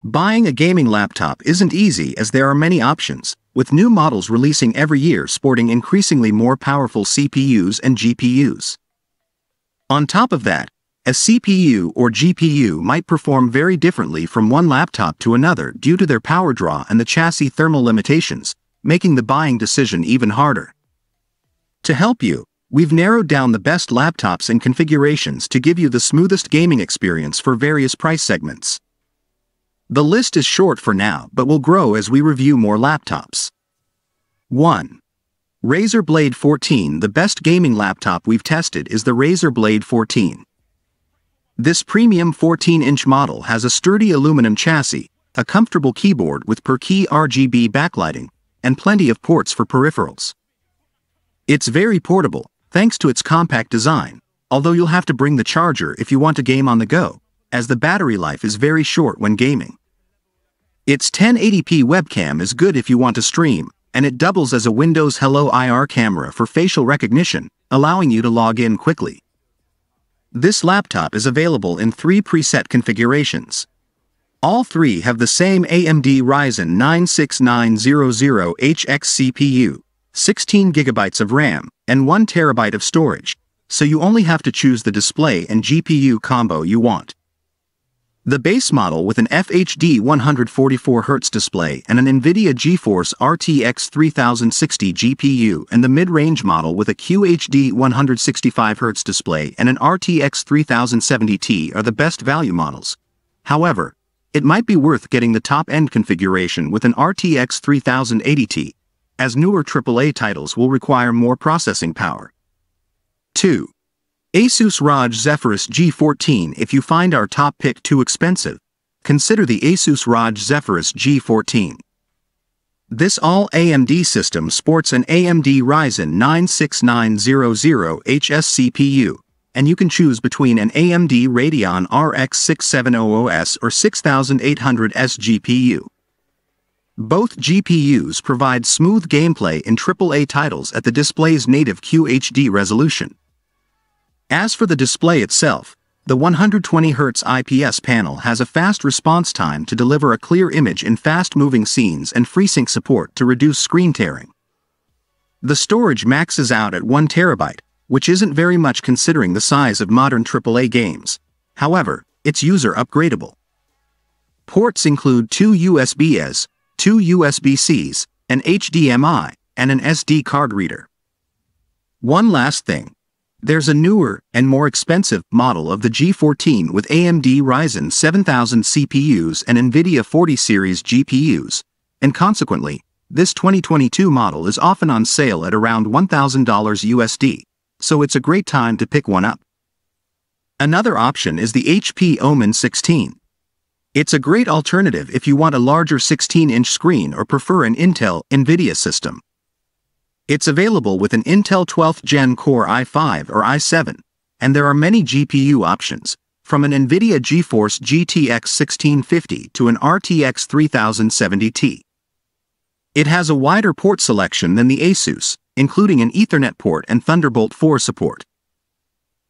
Buying a gaming laptop isn't easy as there are many options, with new models releasing every year sporting increasingly more powerful CPUs and GPUs. On top of that, a CPU or GPU might perform very differently from one laptop to another due to their power draw and the chassis thermal limitations, making the buying decision even harder. To help you, we've narrowed down the best laptops and configurations to give you the smoothest gaming experience for various price segments. The list is short for now but will grow as we review more laptops. 1. Razer Blade 14. The best gaming laptop we've tested is the Razer Blade 14. This premium 14-inch model has a sturdy aluminum chassis, a comfortable keyboard with per-key RGB backlighting, and plenty of ports for peripherals. It's very portable, thanks to its compact design, although you'll have to bring the charger if you want to game on the go, as the battery life is very short when gaming. Its 1080p webcam is good if you want to stream, and it doubles as a Windows Hello IR camera for facial recognition, allowing you to log in quickly. This laptop is available in 3 preset configurations. All 3 have the same AMD Ryzen 9 6900HX CPU, 16 GB of RAM, and 1 TB of storage, so you only have to choose the display and GPU combo you want. The base model with an FHD 144Hz display and an NVIDIA GeForce RTX 3060 GPU, and the mid-range model with a QHD 165Hz display and an RTX 3070 Ti are the best value models. However, it might be worth getting the top-end configuration with an RTX 3080 Ti, as newer AAA titles will require more processing power. 2. Asus ROG Zephyrus G14. If you find our top pick too expensive, consider the Asus ROG Zephyrus G14. This all-AMD system sports an AMD Ryzen 9 6900HS CPU, and you can choose between an AMD Radeon RX 6700S or 6800S GPU. Both GPUs provide smooth gameplay in AAA titles at the display's native QHD resolution. As for the display itself, the 120Hz IPS panel has a fast response time to deliver a clear image in fast-moving scenes and FreeSync support to reduce screen tearing. The storage maxes out at 1 TB, which isn't very much considering the size of modern AAA games. However, it's user upgradable. Ports include 2 USB-As, 2 USB-Cs, an HDMI, and an SD card reader. One last thing. There's a newer and more expensive model of the G14 with AMD Ryzen 7000 CPUs and NVIDIA 40 series GPUs, and consequently, this 2022 model is often on sale at around $1,000 USD, so it's a great time to pick one up. Another option is the HP Omen 16. It's a great alternative if you want a larger 16-inch screen or prefer an Intel NVIDIA system. It's available with an Intel 12th Gen Core i5 or i7, and there are many GPU options, from an NVIDIA GeForce GTX 1650 to an RTX 3070 Ti. It has a wider port selection than the Asus, including an Ethernet port and Thunderbolt 4 support.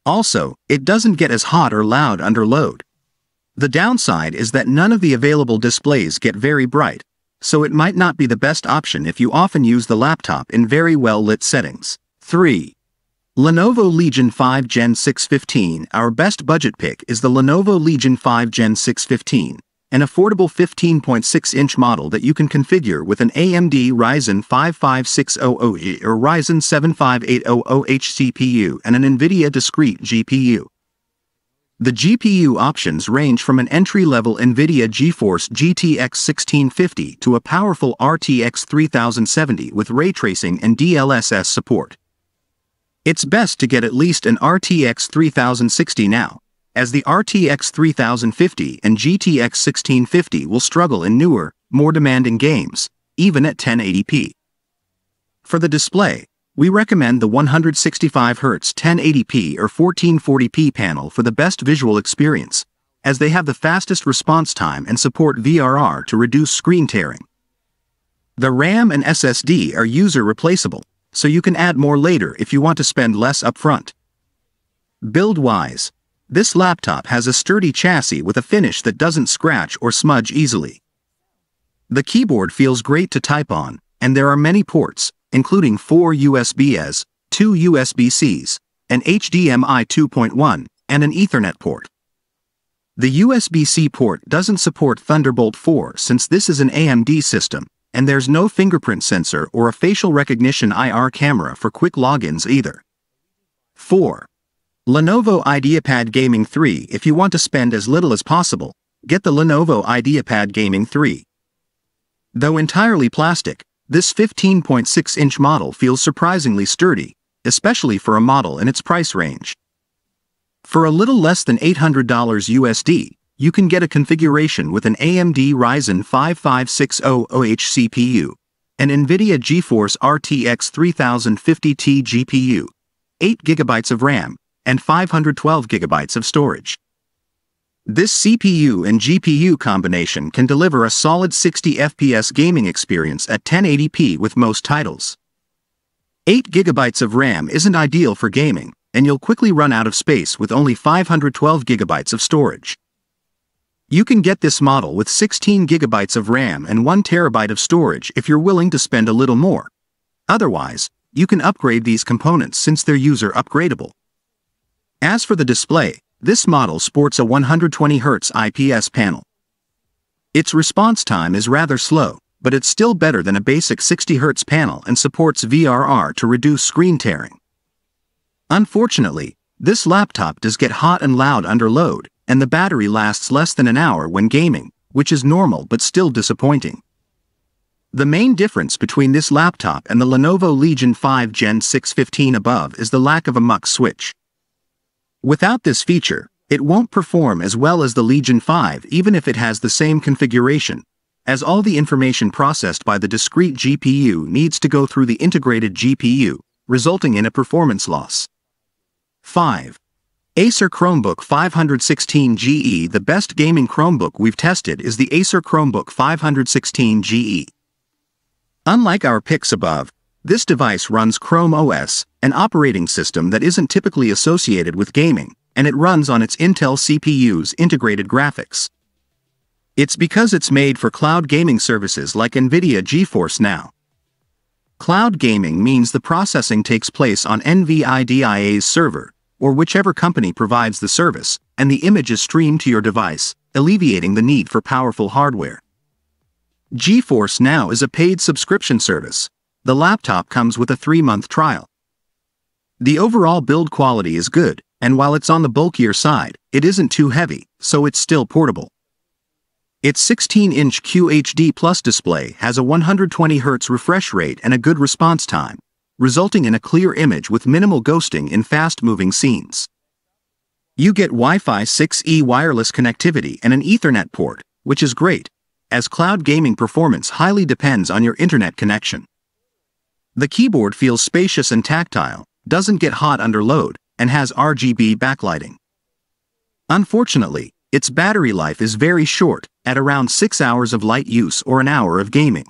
Also, it doesn't get as hot or loud under load. The downside is that none of the available displays get very bright, so it might not be the best option if you often use the laptop in very well-lit settings. 3. Lenovo Legion 5 Gen 615. Our best budget pick is the Lenovo Legion 5 Gen 615, an affordable 15.6-inch model that you can configure with an AMD Ryzen 55600H or Ryzen 75800H CPU and an NVIDIA discrete GPU. The GPU options range from an entry-level NVIDIA GeForce GTX 1650 to a powerful RTX 3070 with ray tracing and DLSS support. It's best to get at least an RTX 3060 now, as the RTX 3050 and GTX 1650 will struggle in newer, more demanding games, even at 1080p. For the display, we recommend the 165Hz 1080p or 1440p panel for the best visual experience, as they have the fastest response time and support VRR to reduce screen tearing. The RAM and SSD are user replaceable, so you can add more later if you want to spend less upfront. Build-wise, This laptop has a sturdy chassis with a finish that doesn't scratch or smudge easily. The keyboard feels great to type on, and there are many ports, including 4 USB-As, 2 USB-Cs, an HDMI 2.1, and an Ethernet port. The USB-C port doesn't support Thunderbolt 4 since this is an AMD system, and there's no fingerprint sensor or a facial recognition IR camera for quick logins either. 4. Lenovo IdeaPad Gaming 3. If you want to spend as little as possible, get the Lenovo IdeaPad Gaming 3. Though entirely plastic, this 15.6-inch model feels surprisingly sturdy, especially for a model in its price range. For a little less than $800 USD, you can get a configuration with an AMD Ryzen 5 5560OH CPU, an NVIDIA GeForce RTX 3050 Ti GPU, 8 GB of RAM, and 512 GB of storage. This CPU and GPU combination can deliver a solid 60 FPS gaming experience at 1080p with most titles. 8 GB of RAM isn't ideal for gaming, and you'll quickly run out of space with only 512 GB of storage. You can get this model with 16 GB of RAM and 1 TB of storage if you're willing to spend a little more. Otherwise, you can upgrade these components since they're user upgradable. As for the display, this model sports a 120Hz IPS panel. Its response time is rather slow, but it's still better than a basic 60Hz panel and supports VRR to reduce screen tearing. Unfortunately, this laptop does get hot and loud under load, and the battery lasts less than an hour when gaming, which is normal but still disappointing. The main difference between this laptop and the Lenovo Legion 5 Gen 6 15 above is the lack of a mux switch. Without this feature, it won't perform as well as the Legion 5 even if it has the same configuration, as all the information processed by the discrete GPU needs to go through the integrated GPU, resulting in a performance loss. 5. Acer Chromebook 516 GE. The best gaming Chromebook we've tested is the Acer Chromebook 516 GE. Unlike our picks above, this device runs Chrome OS, an operating system that isn't typically associated with gaming, and it runs on its Intel CPU's integrated graphics. It's because it's made for cloud gaming services like NVIDIA GeForce Now. Cloud gaming means the processing takes place on NVIDIA's server, or whichever company provides the service, and the image is streamed to your device, alleviating the need for powerful hardware. GeForce Now is a paid subscription service. The laptop comes with a 3-month trial. The overall build quality is good, and while it's on the bulkier side, it isn't too heavy, so it's still portable. Its 16-inch QHD Plus display has a 120Hz refresh rate and a good response time, resulting in a clear image with minimal ghosting in fast-moving scenes. You get Wi-Fi 6E wireless connectivity and an Ethernet port, which is great, as cloud gaming performance highly depends on your internet connection. The keyboard feels spacious and tactile, doesn't get hot under load, and has RGB backlighting. Unfortunately, its battery life is very short, at around 6 hours of light use or an hour of gaming.